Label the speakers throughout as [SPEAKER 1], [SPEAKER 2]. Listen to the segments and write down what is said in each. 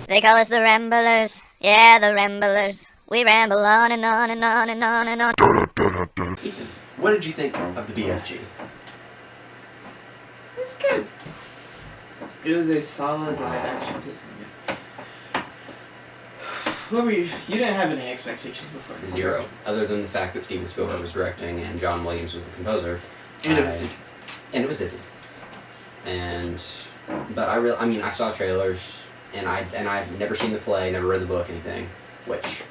[SPEAKER 1] They call us the Ramblers. Yeah, the Ramblers. We ramble on and on and on and on and on.
[SPEAKER 2] Ethan, what did you think of the BFG?
[SPEAKER 3] It was good. It was a solid live-action Disney movie. What were you? You didn't have any expectations before.
[SPEAKER 2] Zero. Other than the fact that Steven Spielberg was directing and John Williams was the composer.
[SPEAKER 3] And it was Disney.
[SPEAKER 2] And it was Disney. But I saw trailers, and I've never seen the play, never read the book, anything, which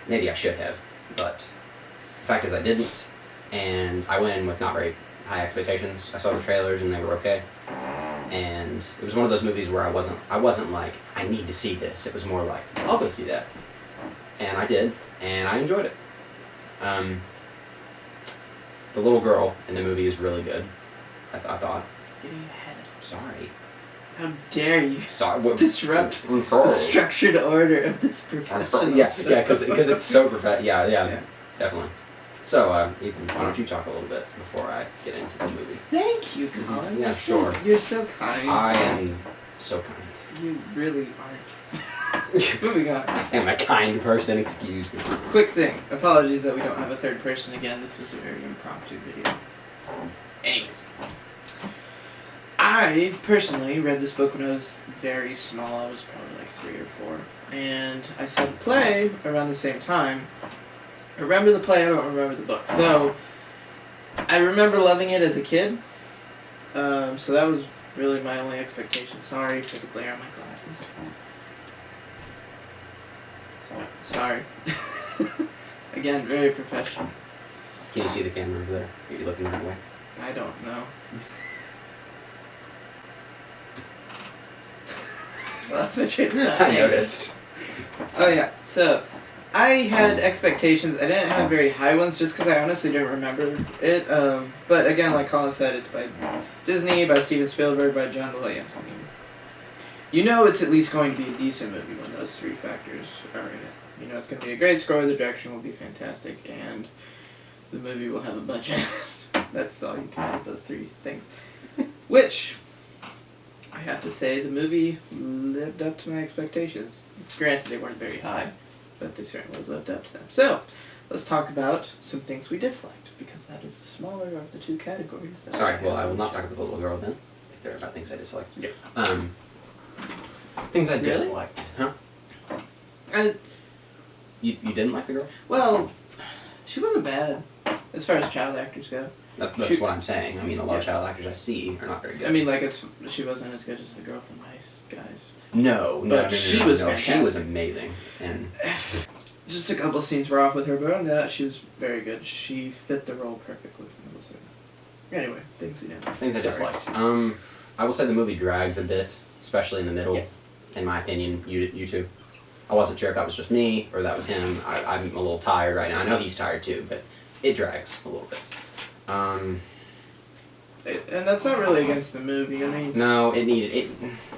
[SPEAKER 2] maybe I should have, but the fact is I didn't, and I went in with not very high expectations. I saw the trailers and they were okay, and it was one of those movies where I wasn't like, I need to see this. It was more like, I'll go see that, and I did, and I enjoyed it. The little girl in the movie is really good. I thought.
[SPEAKER 3] Getting ahead.
[SPEAKER 2] Sorry.
[SPEAKER 3] How dare you disrupt
[SPEAKER 2] I'm
[SPEAKER 3] the
[SPEAKER 2] sorry.
[SPEAKER 3] structured order of this profession?
[SPEAKER 2] Yeah, because it's so yeah, definitely. So, Ethan, why don't you talk a little bit before I get into the movie?
[SPEAKER 3] Thank you, Collin.
[SPEAKER 2] Yeah, sure.
[SPEAKER 3] You're so kind.
[SPEAKER 2] I am so kind.
[SPEAKER 3] You really aren't. Moving on.
[SPEAKER 2] I'm a kind person, excuse me.
[SPEAKER 3] Quick thing. Apologies that we don't have a third person again. This was a very impromptu video. Anyways. I personally read this book when I was very small. I was probably like 3 or 4. And I saw the play around the same time. I remember the play, I don't remember the book. So, I remember loving it as a kid. So that was really my only expectation. Sorry for the glare on my glasses. Sorry. Again, very professional.
[SPEAKER 2] Can you see the camera over there? Are you looking that way?
[SPEAKER 3] I don't know. Well, that's my train of thought.
[SPEAKER 2] I noticed.
[SPEAKER 3] Oh yeah, so I had expectations. I didn't have very high ones just because I honestly didn't remember it. But again, like Collin said, it's by Disney, by Steven Spielberg, by John Williams. I mean, you know it's at least going to be a decent movie when those 3 factors are in it. You know it's going to be a great score, the direction will be fantastic, and the movie will have a budget. That's all you can have with those 3 things. Which, I have to say, the movie lived up to my expectations. Granted, they weren't very high, but they certainly lived up to them. So, let's talk about some things we disliked, because that is the smaller of the 2 categories. That
[SPEAKER 2] Sorry, well, I will not talk about the little girl then. If there are about things I disliked.
[SPEAKER 3] Yeah.
[SPEAKER 2] Things I
[SPEAKER 3] Really?
[SPEAKER 2] disliked. Huh? You didn't like the girl?
[SPEAKER 3] Well, she wasn't bad, as far as child actors go.
[SPEAKER 2] That's what I'm saying. I mean, a lot of child actors I see are not very good.
[SPEAKER 3] I mean, like, she wasn't as good as the girl from Nice Guys.
[SPEAKER 2] No,
[SPEAKER 3] she was fantastic.
[SPEAKER 2] She was amazing, and
[SPEAKER 3] just a couple scenes were off with her, but on that, she was very good. She fit the role perfectly. Anyway, things we didn't.
[SPEAKER 2] Things I disliked. I will say the movie drags a bit, especially in the middle.
[SPEAKER 3] Yes.
[SPEAKER 2] In my opinion, you two. I wasn't sure if that was just me or that was him. I'm a little tired right now. I know he's tired too, but it drags a little bit.
[SPEAKER 3] And that's not really against the movie. I mean,
[SPEAKER 2] no, it needed it.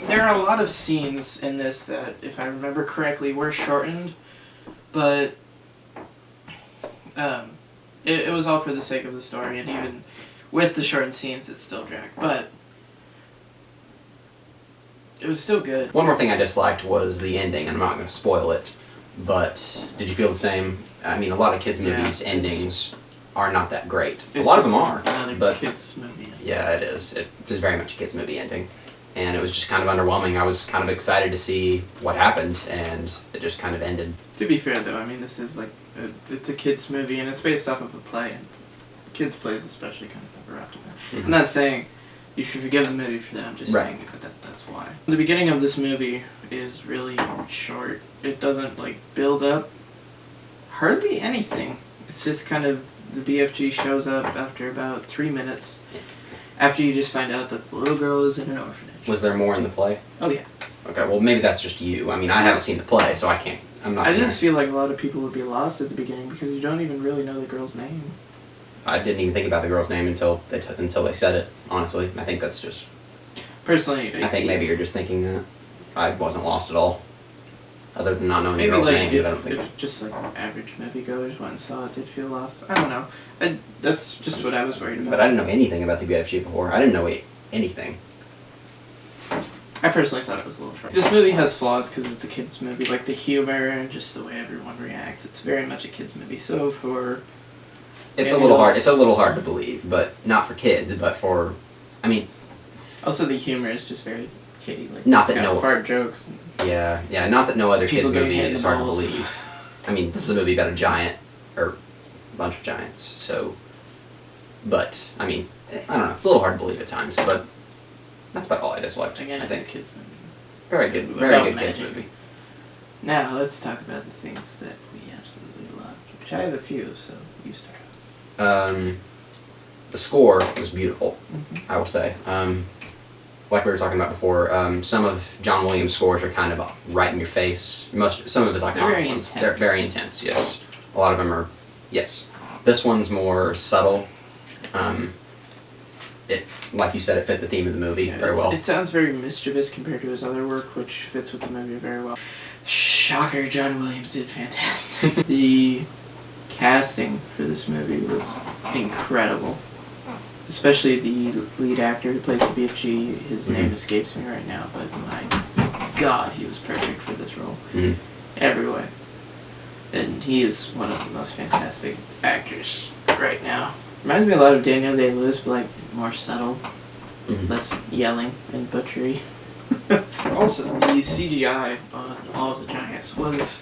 [SPEAKER 3] There are a lot of scenes in this that, if I remember correctly, were shortened, but it was all for the sake of the story, and even with the shortened scenes, it still dragged. But it was still good.
[SPEAKER 2] One more thing I disliked was the ending, and I'm not going to spoil it, but did you feel the same? I mean, a lot of kids' movies' endings are not that great. A lot of them are, but
[SPEAKER 3] kids' movie.
[SPEAKER 2] Yeah, it is. It was very much a kids' movie ending, and it was just kind of underwhelming. I was kind of excited to see what happened, and it just kind of ended.
[SPEAKER 3] To be fair, though, I mean, this is like it's a kids' movie, and it's based off of a play, and kids' plays especially kind of have a rap to them.
[SPEAKER 2] Mm-hmm.
[SPEAKER 3] I'm not saying you should forgive the movie for that. I'm just saying that's why. The beginning of this movie is really short. It doesn't like build up hardly anything. It's just kind of the BFG shows up after about 3 minutes. After you just find out that the little girl is in an orphanage.
[SPEAKER 2] Was there more in the play?
[SPEAKER 3] Oh yeah.
[SPEAKER 2] Okay, well maybe that's just you. I mean, I haven't seen the play, so I can't. I'm not.
[SPEAKER 3] I just feel like a lot of people would be lost at the beginning because you don't even really know the girl's name.
[SPEAKER 2] I didn't even think about the girl's name until they said it. Honestly, I think that's just.
[SPEAKER 3] Personally,
[SPEAKER 2] I think maybe you're just thinking that. I wasn't lost at all. Other than not knowing the
[SPEAKER 3] maybe
[SPEAKER 2] girl's
[SPEAKER 3] like
[SPEAKER 2] name, I don't think.
[SPEAKER 3] if just like average moviegoers went and saw it, they'd feel lost. I don't know. That's just what I was worried about.
[SPEAKER 2] But I didn't know anything about the BFG before. I didn't know anything.
[SPEAKER 3] I personally thought it was a little short. This movie has flaws because it's a kids movie, like the humor and just the way everyone reacts. It's very much a kids movie. So for
[SPEAKER 2] it's a little hard. It's a little hard to believe, but not for kids, but for, I mean.
[SPEAKER 3] Also, the humor is just very kiddie. Like,
[SPEAKER 2] not that no
[SPEAKER 3] fart jokes.
[SPEAKER 2] Yeah, not that no other kids movie is hard to
[SPEAKER 3] balls.
[SPEAKER 2] believe. I mean, this is a movie about a giant or a bunch of giants. So, but I mean, I don't know. It's a little hard to believe at times, but that's about all I disliked.
[SPEAKER 3] Again,
[SPEAKER 2] I
[SPEAKER 3] it's a
[SPEAKER 2] think.
[SPEAKER 3] kids movie.
[SPEAKER 2] Very good kids movie.
[SPEAKER 3] Now let's talk about the things that we absolutely loved. Which I have a few, so you start.
[SPEAKER 2] The score was beautiful.
[SPEAKER 3] Mm-hmm.
[SPEAKER 2] I will say. Like we were talking about before, some of John Williams' scores are kind of right in your face. Some of his iconic ones. They're very intense. Yes, a lot of them are. Yes, this one's more subtle. It, like you said, it fit the theme of the movie very well.
[SPEAKER 3] It sounds very mischievous compared to his other work, which fits with the movie very well. Shocker, John Williams did fantastic. The casting for this movie was incredible. Especially the lead actor who plays the BFG. His name escapes me right now, but my God, he was perfect for this role. Every way. And he is one of the most fantastic actors right now. Reminds me a lot of Daniel Day-Lewis, but like more subtle, less yelling and butchery. Also, the CGI on all of the giants was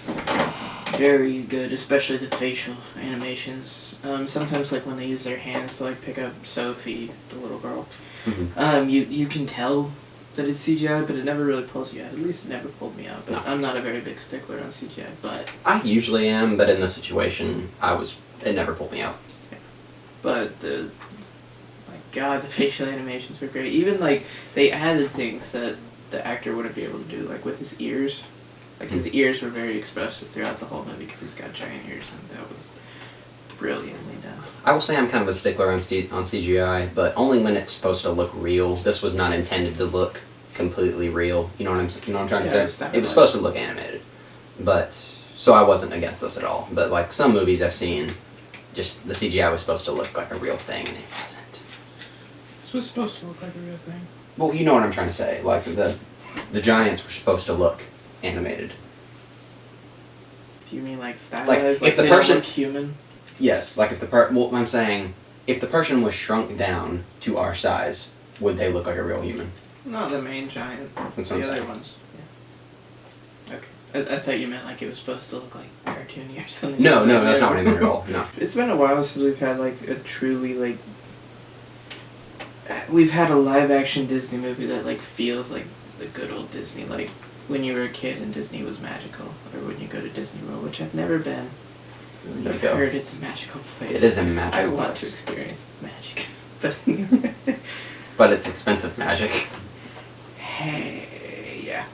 [SPEAKER 3] very good, especially the facial animations. Sometimes, like when they use their hands to like pick up Sophie, the little girl, you can tell that it's CGI, but it never really pulls you out. At least it never pulled me out. But no. I'm not a very big stickler on CGI. But
[SPEAKER 2] I usually am, but in this situation, it never pulled me out.
[SPEAKER 3] Yeah. But my God, the facial animations were great. Even like they added things that the actor wouldn't be able to do, like with his ears. Like his ears were very expressive throughout the whole movie because he's got giant ears, and that was brilliantly done.
[SPEAKER 2] I will say I'm kind of a stickler on CGI, but only when it's supposed to look real. This was not intended to look completely real. You know what I'm trying to say? It was supposed to look animated, but so I wasn't against this at all. But like some movies I've seen, just the CGI was supposed to look like a real thing, and it wasn't.
[SPEAKER 3] This was supposed to look like a real thing.
[SPEAKER 2] Well, you know what I'm trying to say. Like the giants were supposed to look animated.
[SPEAKER 3] Do you mean like stylized?
[SPEAKER 2] Like if the
[SPEAKER 3] they
[SPEAKER 2] person
[SPEAKER 3] don't look human.
[SPEAKER 2] Yes, like if well, I'm saying if the person was shrunk down to our size, would they look like a real human?
[SPEAKER 3] Not the main giant.
[SPEAKER 2] That's
[SPEAKER 3] the
[SPEAKER 2] what I'm
[SPEAKER 3] other
[SPEAKER 2] saying.
[SPEAKER 3] ones. Yeah. Okay. I thought you meant like it was supposed to look like cartoony or something.
[SPEAKER 2] No, that's not what I meant at all. No.
[SPEAKER 3] It's been a while since we've had like a truly like. We've had a live action Disney movie that like feels like the good old Disney, like when you were a kid and Disney was magical, or when you go to Disney World, which I've never been. I've heard it's a magical place.
[SPEAKER 2] It is a magical place.
[SPEAKER 3] I want to experience the magic, but
[SPEAKER 2] but it's expensive magic.
[SPEAKER 3] Hey, yeah.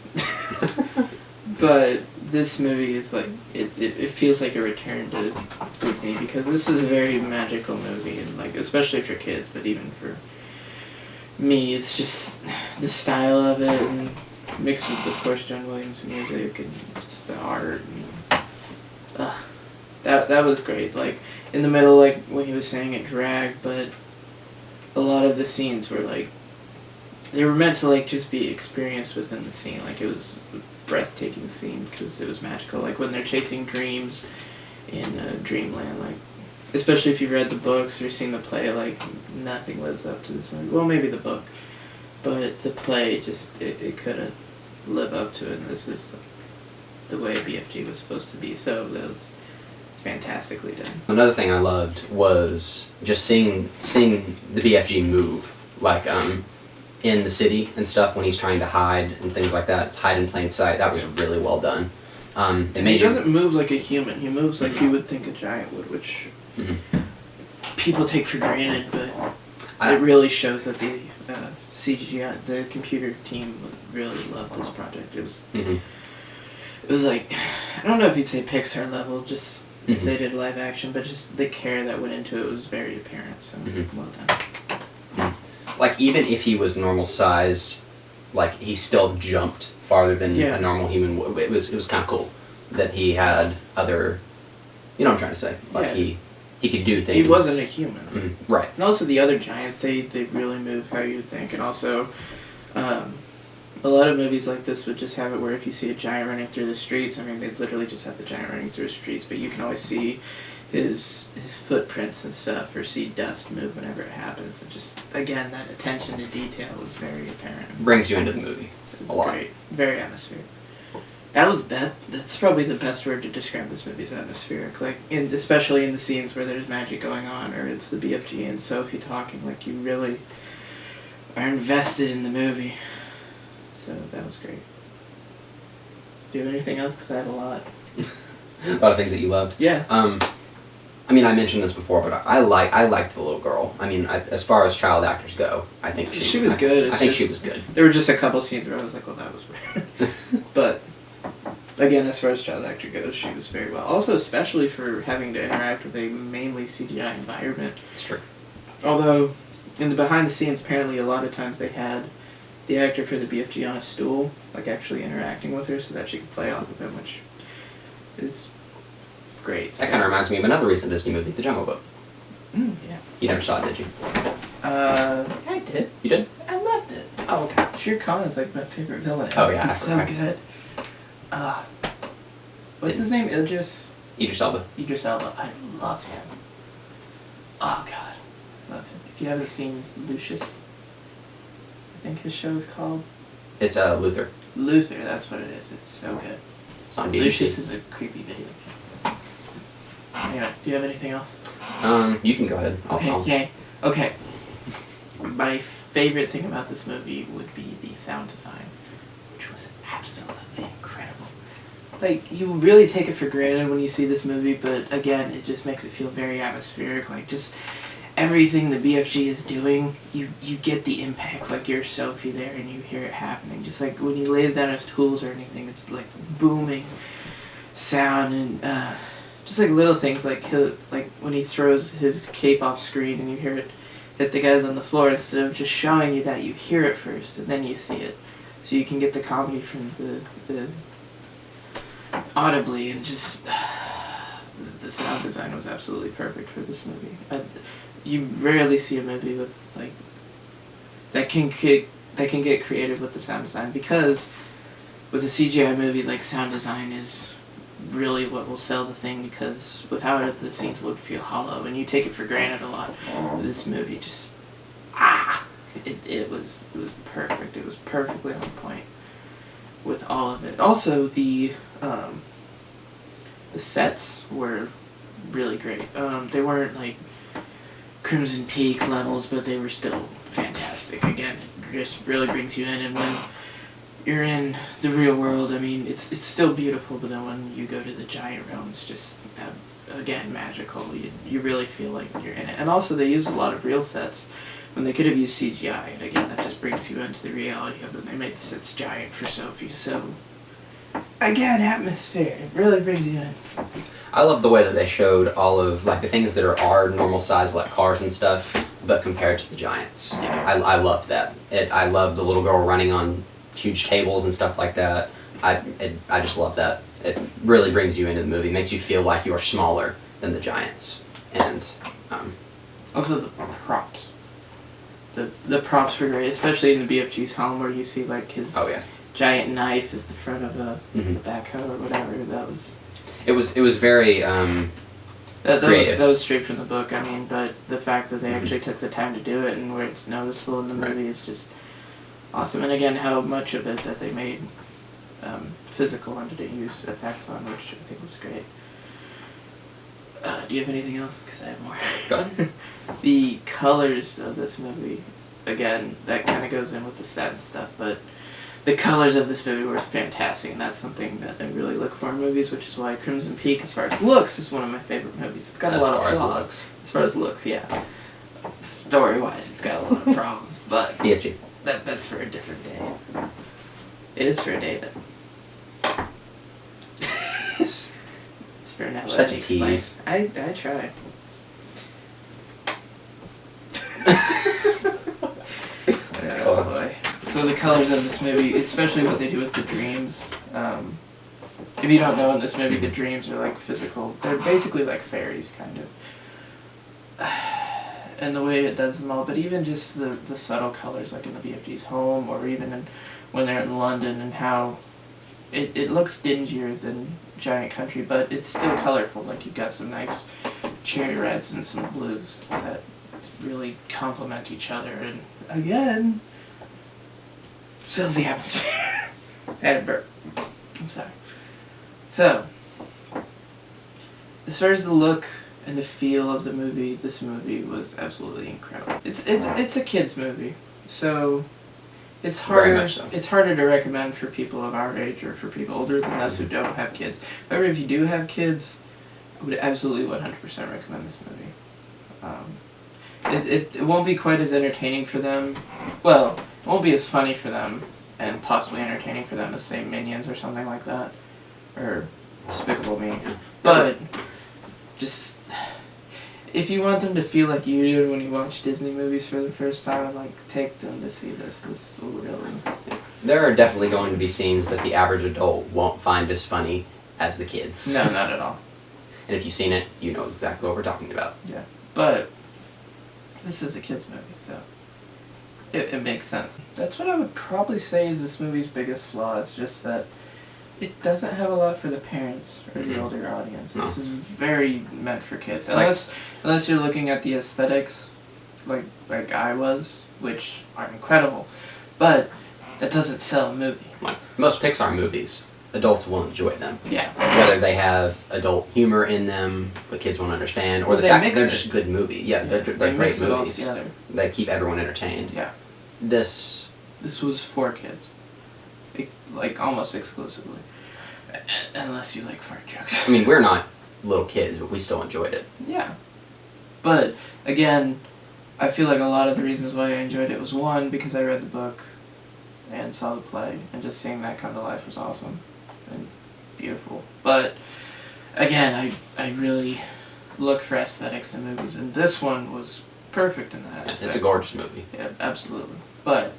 [SPEAKER 3] But this movie is like it feels like a return to Disney because this is a very magical movie, and like especially for kids, but even for me, it's just the style of it, and mixed with, of course, John Williams' music and just the art. And, that was great. Like in the middle, like when he was saying it dragged, but a lot of the scenes were like they were meant to like just be experienced within the scene. Like it was a breathtaking scene because it was magical. Like when they're chasing dreams in Dreamland, like. Especially if you've read the books or seen the play, like, nothing lives up to this movie. Well, maybe the book. But the play just, it couldn't live up to it. And this is the way BFG was supposed to be. So that was fantastically done.
[SPEAKER 2] Another thing I loved was just seeing the BFG move. Like, in the city and stuff when he's trying to hide and things like that. Hide in plain sight. That was really well done.
[SPEAKER 3] And he doesn't move like a human. He moves like you would think a giant would, which... people take for granted, but it really shows that the CGI, the computer team really loved this project. It was like, I don't know if you'd say Pixar level, just if they did live action, but just the care that went into it was very apparent, so well done.
[SPEAKER 2] Like, even if he was normal size, like, he still jumped farther than a normal human would. It was kind of cool that he had other, you know what I'm trying to say, like he could do things.
[SPEAKER 3] He wasn't a human.
[SPEAKER 2] Right.
[SPEAKER 3] And also the other giants, they really move how you think. And also, a lot of movies like this would just have it where if you see a giant running through the streets, I mean, they literally just have the giant running through the streets, but you can always see his footprints and stuff, or see dust move whenever it happens. And just, again, that attention to detail was very apparent.
[SPEAKER 2] Brings you into the movie.
[SPEAKER 3] It's
[SPEAKER 2] a lot.
[SPEAKER 3] Great. Very atmospheric. That's probably the best word to describe this movie, is atmospheric. Like, especially in the scenes where there's magic going on, or it's the BFG and Sophie talking, like, you really are invested in the movie. So that was great. Do you have anything else? Because I have a lot.
[SPEAKER 2] A lot of things that you loved.
[SPEAKER 3] Yeah.
[SPEAKER 2] I mean, I mentioned this before, but I liked the little girl. I mean, as far as child actors go, I think
[SPEAKER 3] she was good.
[SPEAKER 2] I think she was good.
[SPEAKER 3] There were just a couple scenes where I was like, well, that was weird. But again, as far as child actor goes, she was very well. Also, especially for having to interact with a mainly CGI environment.
[SPEAKER 2] It's true.
[SPEAKER 3] Although, in the behind the scenes, apparently a lot of times they had the actor for the BFG on a stool, like actually interacting with her so that she could play off of him, which is great.
[SPEAKER 2] That kind of reminds me of another recent Disney movie, The Jungle Book.
[SPEAKER 3] Yeah.
[SPEAKER 2] You never saw it, did you?
[SPEAKER 3] I did.
[SPEAKER 2] You did?
[SPEAKER 3] I loved it.
[SPEAKER 2] Oh, okay.
[SPEAKER 3] Shere Khan is like my favorite villain.
[SPEAKER 2] Oh, yeah,
[SPEAKER 3] He's
[SPEAKER 2] I
[SPEAKER 3] so
[SPEAKER 2] forgot.
[SPEAKER 3] good. What's his name? Idris
[SPEAKER 2] Elba.
[SPEAKER 3] Elba. I love him. Oh God, love him. If you haven't seen Lucius, I think his show is called
[SPEAKER 2] It's Luther.
[SPEAKER 3] Luther. That's what it is. It's so good.
[SPEAKER 2] It's on BBC.
[SPEAKER 3] Lucius is a creepy video. Anyway, do you have anything else?
[SPEAKER 2] You can go ahead.
[SPEAKER 3] Okay. My favorite thing about this movie would be the sound design, which was absolutely incredible. Like, you really take it for granted when you see this movie, but again, it just makes it feel very atmospheric. Like, just everything the BFG is doing, you get the impact. Like, you're Sophie there and you hear it happening. Just like when he lays down his tools or anything, it's like booming sound, and just like little things, like when he throws his cape off screen and you hear it hit the guys on the floor, instead of just showing you that, you hear it first and then you see it, so you can get the comedy from the audibly, and just the sound design was absolutely perfect for this movie. You rarely see a movie with like that can get creative with the sound design, because with a CGI movie, like, sound design is really what will sell the thing, because without it the scenes would feel hollow, and you take it for granted a lot. This movie just it was perfect. It was perfectly on point with all of it. Also, the sets were really great. They weren't like Crimson Peak levels, but they were still fantastic. Again, it just really brings you in, and when you're in the real world, I mean, it's still beautiful, but then when you go to the giant realm, it's just, again, magical. You really feel like you're in it. And also, they used a lot of real sets when they could have used CGI, and again, that just brings you into the reality of it. They made the sets giant for Sophie, so, again, atmosphere. It really brings you in.
[SPEAKER 2] I love the way that they showed all of, like, the things that are normal size, like cars and stuff, but compared to the giants.
[SPEAKER 3] Yeah.
[SPEAKER 2] I loved that. I loved the little girl running on huge tables and stuff like that. I just love that. It really brings you into the movie, makes you feel like you are smaller than the giants. And
[SPEAKER 3] also the props. The props were great, especially in the BFG's home, where you see like his giant knife is the front of a backhoe or whatever. That was.
[SPEAKER 2] It was very creative.
[SPEAKER 3] That was straight from the book. I mean, but the fact that they actually took the time to do it, and where it's noticeable in the movie, is just awesome. And again, how much of it that they made physical and didn't use effects on, which I think was great. Do you have anything else? Because I have more.
[SPEAKER 2] Go ahead.
[SPEAKER 3] The colors of this movie, again, that kind of goes in with the set and stuff, but the colors of this movie were fantastic, and that's something that I really look for in movies, which is why Crimson Peak, as far as looks, is one of my favorite movies. It's got a lot of flaws. As far as looks, yeah. Story-wise, it's got a lot of problems, but
[SPEAKER 2] BFG.
[SPEAKER 3] That's for a different day. It is for a day, though. It's for now.
[SPEAKER 2] Such a tease.
[SPEAKER 3] I try. Oh boy. So the colors of this movie, especially what they do with the dreams. If you don't know, in this movie, the dreams are like physical. They're basically like fairies, kind of. and the way it does them all, but even just the subtle colors, like in the BFG's home, or even when they're in London, and how it looks dingier than Giant Country, but it's still colorful. Like you've got some nice cherry reds and some blues that really complement each other, and again, sells the atmosphere. Had a burp. I'm sorry. So, as far as the look and the feel of the movie, this movie was absolutely incredible. It's a kids movie, so it's harder.
[SPEAKER 2] Very much so.
[SPEAKER 3] It's harder to recommend for people of our age or for people older than us who don't have kids. However, if you do have kids, I would absolutely 100% recommend this movie. It won't be quite as entertaining for them. Well, it won't be as funny for them and possibly entertaining for them as, say, Minions or something like that, or Despicable Me.
[SPEAKER 2] Yeah.
[SPEAKER 3] But just, if you want them to feel like you did when you watch Disney movies for the first time, like, take them to see this. This will really...
[SPEAKER 2] There are definitely going to be scenes that the average adult won't find as funny as the kids.
[SPEAKER 3] No, not at all.
[SPEAKER 2] And if you've seen it, you know exactly what we're talking about.
[SPEAKER 3] Yeah. But this is a kids movie, so it makes sense. That's what I would probably say is this movie's biggest flaw, is just that it doesn't have a lot for the parents or the older audience.
[SPEAKER 2] No.
[SPEAKER 3] This is very meant for kids.
[SPEAKER 2] Like-
[SPEAKER 3] Unless you're looking at the aesthetics like I was, which are incredible. But that doesn't sell a movie.
[SPEAKER 2] Like most Pixar movies, adults will enjoy them.
[SPEAKER 3] Yeah.
[SPEAKER 2] Whether they have adult humor in them, the kids won't understand, or
[SPEAKER 3] Well,
[SPEAKER 2] the
[SPEAKER 3] they
[SPEAKER 2] fact that
[SPEAKER 3] mix
[SPEAKER 2] they're
[SPEAKER 3] it.
[SPEAKER 2] just good movies. Yeah, they're
[SPEAKER 3] They
[SPEAKER 2] great
[SPEAKER 3] mix it all
[SPEAKER 2] movies.
[SPEAKER 3] together.
[SPEAKER 2] They keep everyone entertained.
[SPEAKER 3] Yeah.
[SPEAKER 2] This,
[SPEAKER 3] This was for kids. Like almost exclusively. Unless you like fart jokes.
[SPEAKER 2] I mean, we're not little kids, but we still enjoyed it.
[SPEAKER 3] Yeah. But, again, I feel like a lot of the reasons why I enjoyed it was, one, because I read the book and saw the play, and just seeing that come to life was awesome and beautiful. But, again, I really look for aesthetics in movies, and this one was perfect in that aspect.
[SPEAKER 2] It's a gorgeous movie.
[SPEAKER 3] Yeah, absolutely. But,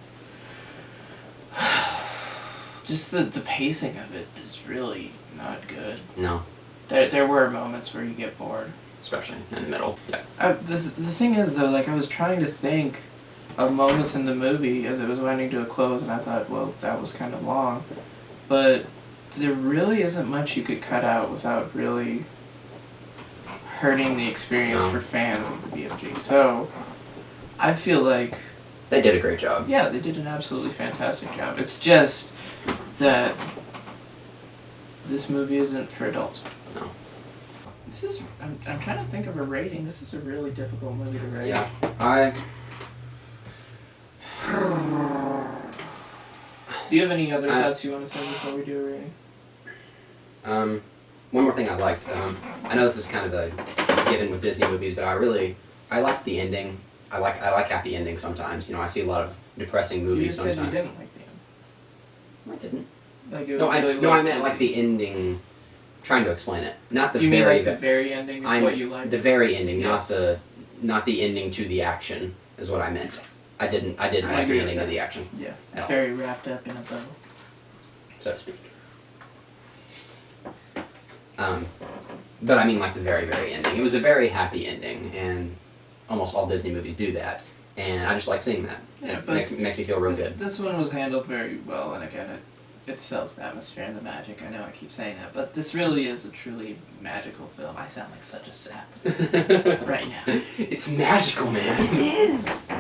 [SPEAKER 3] just the pacing of it is really not good.
[SPEAKER 2] No,
[SPEAKER 3] There were moments where you get bored.
[SPEAKER 2] especially in the middle. Yeah.
[SPEAKER 3] The thing is, though, like, I was trying to think of moments in the movie as it was winding to a close, and I thought, well, that was kind of long. But there really isn't much you could cut out without really hurting the experience
[SPEAKER 2] No.
[SPEAKER 3] for fans of the BFG. So, I feel like,
[SPEAKER 2] They did a great job.
[SPEAKER 3] yeah, they did an absolutely fantastic job. It's just that this movie isn't for adults.
[SPEAKER 2] No.
[SPEAKER 3] This is, I'm trying to think of a rating. This is a really difficult movie to rate.
[SPEAKER 2] Yeah. I.
[SPEAKER 3] Do you have any other
[SPEAKER 2] I-
[SPEAKER 3] thoughts you want to say before we do a rating?
[SPEAKER 2] One more thing I liked. I know this is kind of a given with Disney movies, but I liked the ending. I like happy endings sometimes. You know, I see a lot of depressing
[SPEAKER 3] You
[SPEAKER 2] movies
[SPEAKER 3] just said you
[SPEAKER 2] sometimes.
[SPEAKER 3] didn't like the end.
[SPEAKER 2] I didn't.
[SPEAKER 3] Like it
[SPEAKER 2] No,
[SPEAKER 3] was
[SPEAKER 2] I
[SPEAKER 3] really
[SPEAKER 2] meant like
[SPEAKER 3] cheesy.
[SPEAKER 2] the ending. Trying to explain it, not the
[SPEAKER 3] Do you mean
[SPEAKER 2] very.
[SPEAKER 3] like the very ending is
[SPEAKER 2] I'm-
[SPEAKER 3] what you like?
[SPEAKER 2] The very ending,
[SPEAKER 3] Yes.
[SPEAKER 2] not the ending to the action, is what I meant. I didn't
[SPEAKER 3] I
[SPEAKER 2] like
[SPEAKER 3] agree
[SPEAKER 2] the
[SPEAKER 3] with
[SPEAKER 2] ending
[SPEAKER 3] that.
[SPEAKER 2] of the action,
[SPEAKER 3] Yeah,
[SPEAKER 2] at
[SPEAKER 3] it's
[SPEAKER 2] all.
[SPEAKER 3] very wrapped up in a bow.
[SPEAKER 2] so to speak. But I mean like the very, very ending. It was a very happy ending, and almost all Disney movies do that, and I just like seeing that.
[SPEAKER 3] Yeah,
[SPEAKER 2] It
[SPEAKER 3] but
[SPEAKER 2] makes me feel real
[SPEAKER 3] This,
[SPEAKER 2] good.
[SPEAKER 3] this one was handled very well, and again, it sells the atmosphere and the magic. I know I keep saying that, but this really is a truly magical film. I sound like such a sap right now.
[SPEAKER 2] It's magical, man.
[SPEAKER 3] It is.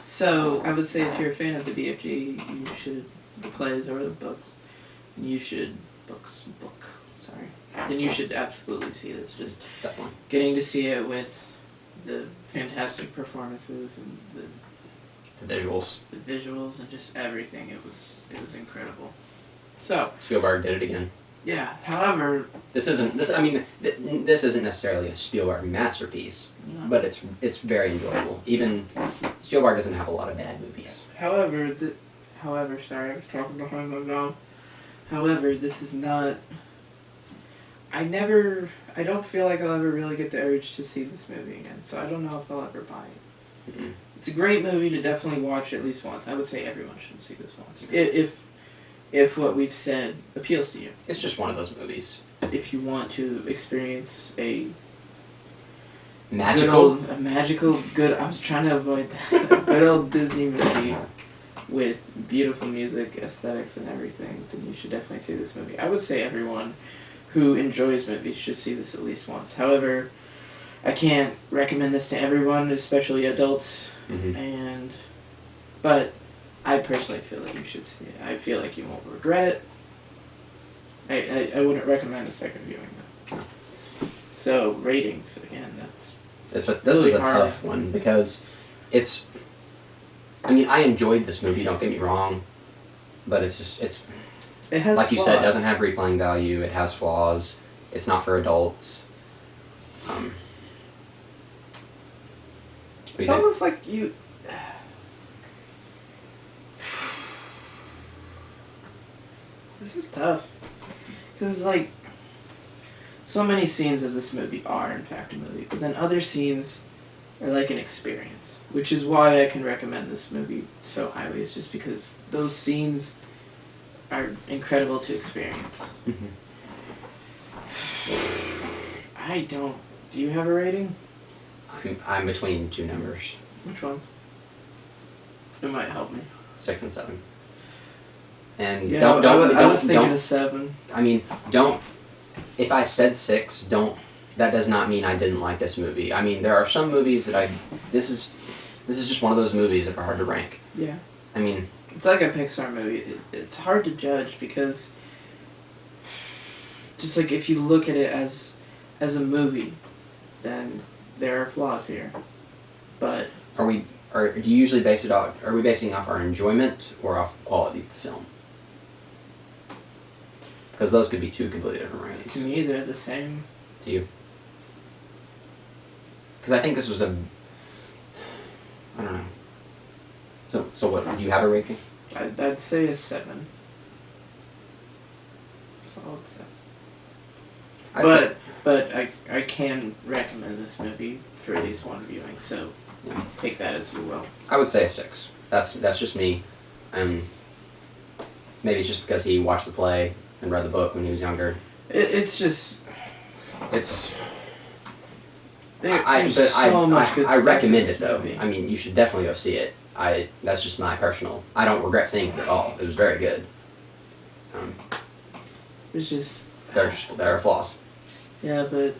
[SPEAKER 3] So I would say if you're a fan of the BFG, you should the plays or the books. You should then you should absolutely see this. Just
[SPEAKER 2] Definitely.
[SPEAKER 3] getting to see it with the fantastic performances and
[SPEAKER 2] The visuals.
[SPEAKER 3] the visuals and just everything. It was incredible. So
[SPEAKER 2] Spielberg did it again.
[SPEAKER 3] yeah. However,
[SPEAKER 2] This isn't necessarily a Spielberg masterpiece,
[SPEAKER 3] no.
[SPEAKER 2] but it's very enjoyable. Even Spielberg doesn't have a lot of bad movies.
[SPEAKER 3] However, sorry, I was talking behind my mouth. However, this is not. I don't feel like I'll ever really get the urge to see this movie again, so I don't know if I'll ever buy it.
[SPEAKER 2] Mm-mm.
[SPEAKER 3] It's a great movie to definitely watch at least once. I would say everyone should see this once. If what we've said appeals to you.
[SPEAKER 2] It's just one of those movies.
[SPEAKER 3] If you want to experience a
[SPEAKER 2] Magical?
[SPEAKER 3] A magical, good. I was trying to avoid that. A good old Disney movie with beautiful music, aesthetics, and everything. Then you should definitely see this movie. I would say everyone who enjoys movies should see this at least once. However, I can't recommend this to everyone, especially adults.
[SPEAKER 2] Mm-hmm.
[SPEAKER 3] But I personally feel that you should see it. I feel like you won't regret it. I wouldn't recommend a second viewing though. So ratings again.
[SPEAKER 2] This
[SPEAKER 3] really
[SPEAKER 2] is a
[SPEAKER 3] hard.
[SPEAKER 2] tough one because it's. I mean, I enjoyed this movie. Don't get me wrong, but it's
[SPEAKER 3] It has
[SPEAKER 2] like you
[SPEAKER 3] flaws.
[SPEAKER 2] said, it doesn't have replaying value. It has flaws. It's not for adults. What do
[SPEAKER 3] It's
[SPEAKER 2] you think?
[SPEAKER 3] almost like you. This is tough. Because it's like. So many scenes of this movie are, in fact, a movie. But then other scenes are like an experience. Which is why I can recommend this movie so highly. It's just because those scenes are incredible to experience.
[SPEAKER 2] Mhm.
[SPEAKER 3] I don't. Do you have a rating?
[SPEAKER 2] I'm between two numbers,
[SPEAKER 3] Which one? It might help me.
[SPEAKER 2] 6 and 7. And
[SPEAKER 3] Yeah,
[SPEAKER 2] don't
[SPEAKER 3] I was thinking
[SPEAKER 2] don't.
[SPEAKER 3] of 7.
[SPEAKER 2] I mean, don't. If I said 6, don't. That does not mean I didn't like this movie. I mean, there are some movies that This is just one of those movies that are hard to rank.
[SPEAKER 3] Yeah.
[SPEAKER 2] I mean,
[SPEAKER 3] It's like a Pixar movie. It's hard to judge because, just like if you look at it as a movie, then there are flaws here. But
[SPEAKER 2] do you usually base it off? Are we basing off our enjoyment or off the quality of the film? Because those could be two completely different ratings.
[SPEAKER 3] to me, they're the same.
[SPEAKER 2] To you? Because I think this was I don't know. So what? Do you have a rating?
[SPEAKER 3] I'd say a 7. Solid 7. But I can recommend this movie for at least one viewing. So
[SPEAKER 2] Yeah.
[SPEAKER 3] take that as you will.
[SPEAKER 2] I would say a 6. That's just me. Maybe it's just because he watched the play and read the book when he was younger.
[SPEAKER 3] It's just
[SPEAKER 2] It's.
[SPEAKER 3] there's so much good
[SPEAKER 2] I
[SPEAKER 3] stuff
[SPEAKER 2] recommend
[SPEAKER 3] in this
[SPEAKER 2] it though.
[SPEAKER 3] movie.
[SPEAKER 2] I mean, you should definitely go see it. That's just my personal. I don't regret seeing it at all. It was very good.
[SPEAKER 3] It's just
[SPEAKER 2] There are flaws.
[SPEAKER 3] yeah, but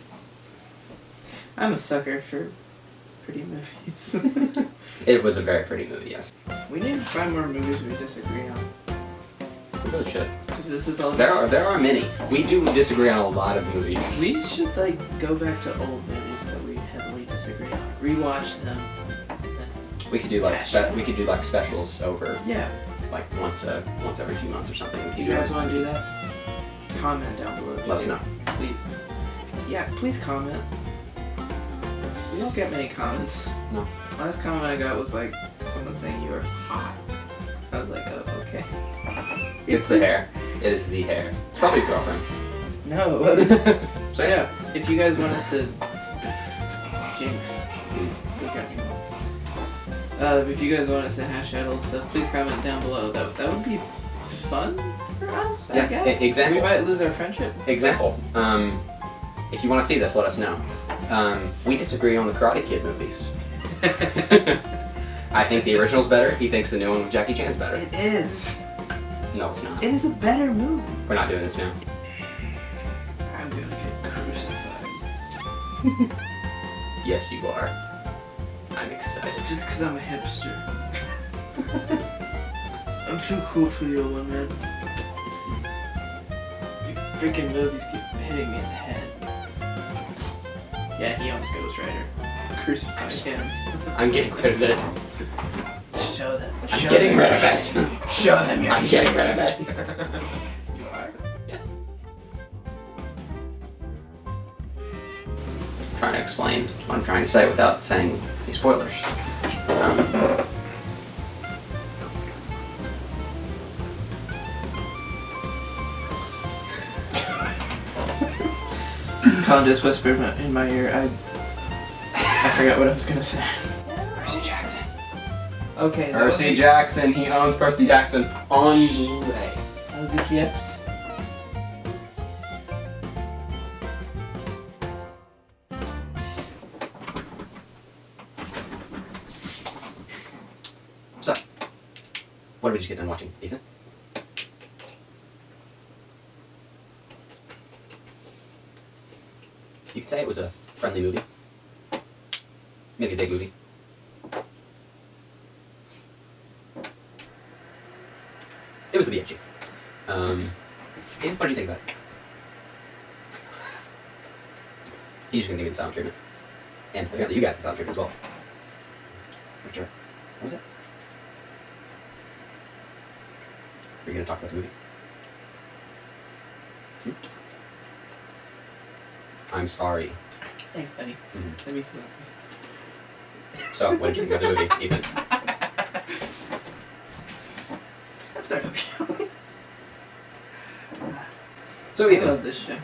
[SPEAKER 3] I'm a sucker for pretty movies.
[SPEAKER 2] It was a very pretty movie. Yes.
[SPEAKER 3] We need to find more movies we disagree on.
[SPEAKER 2] We really should.
[SPEAKER 3] 'Cause this is all.
[SPEAKER 2] There are many. We do disagree on a lot of movies.
[SPEAKER 3] We should like go back to old movies that we heavily disagree on. Rewatch them.
[SPEAKER 2] We could do like specials over
[SPEAKER 3] Yeah.
[SPEAKER 2] like once every few months or something. We
[SPEAKER 3] If
[SPEAKER 2] could
[SPEAKER 3] you
[SPEAKER 2] do
[SPEAKER 3] guys
[SPEAKER 2] it.
[SPEAKER 3] want to do that, comment down below. if
[SPEAKER 2] Let us
[SPEAKER 3] you
[SPEAKER 2] know.
[SPEAKER 3] do. Please. Yeah, please comment. We don't get many comments.
[SPEAKER 2] No.
[SPEAKER 3] Last comment I got was like someone saying you are hot. I was like, oh, okay.
[SPEAKER 2] It's the hair. It is the hair. It's probably a girlfriend.
[SPEAKER 3] No, it wasn't.
[SPEAKER 2] So
[SPEAKER 3] Yeah, if you guys want us to jinx,
[SPEAKER 2] Mm.
[SPEAKER 3] go get me one. If you guys want us to hash out old stuff, please comment down below. That would be fun for us, I
[SPEAKER 2] Yeah,
[SPEAKER 3] guess.
[SPEAKER 2] example.
[SPEAKER 3] We might lose our friendship.
[SPEAKER 2] Example. If you want to see this, let us know. We disagree on the Karate Kid movies. I think the original's better. He thinks the new one with Jackie Chan's better.
[SPEAKER 3] It is.
[SPEAKER 2] No, it's not.
[SPEAKER 3] It is a better movie.
[SPEAKER 2] We're not doing this now.
[SPEAKER 3] I'm gonna get crucified.
[SPEAKER 2] Yes, you are. I'm excited.
[SPEAKER 3] Just because I'm a hipster. I'm too cool for the old one, man. You freaking movies keep hitting me in the head. Yeah, he owns Ghost Rider. Crucify him.
[SPEAKER 2] I'm getting rid of it.
[SPEAKER 3] Show them.
[SPEAKER 2] I'm getting rid of it.
[SPEAKER 3] Show them you're
[SPEAKER 2] I'm getting rid of it.
[SPEAKER 3] You are?
[SPEAKER 2] Yes. Trying to explain what I'm trying to say without saying any spoilers.
[SPEAKER 3] Collin just whispered in my ear. I forgot what I was gonna say.
[SPEAKER 2] Percy Jackson.
[SPEAKER 3] Okay, that was
[SPEAKER 2] Percy Jackson. He owns Percy Jackson on Blu-ray.
[SPEAKER 3] That was a gift.
[SPEAKER 2] What did we just get done watching, Ethan? You could say it was a friendly movie. Maybe a big movie. It was the BFG. Ethan, what did you think about it? He's just gonna give me the silent treatment. And apparently you guys the silent treatment as well. Sure. What was it? Are you gonna talk about the movie? Hmm? I'm sorry.
[SPEAKER 3] Thanks, buddy.
[SPEAKER 2] Mm-hmm.
[SPEAKER 3] That means a lot to me.
[SPEAKER 2] So, what did you think about the movie, Ethan?
[SPEAKER 3] Let's start over, shall we?
[SPEAKER 2] So,
[SPEAKER 3] I
[SPEAKER 2] Ethan.
[SPEAKER 3] love this show.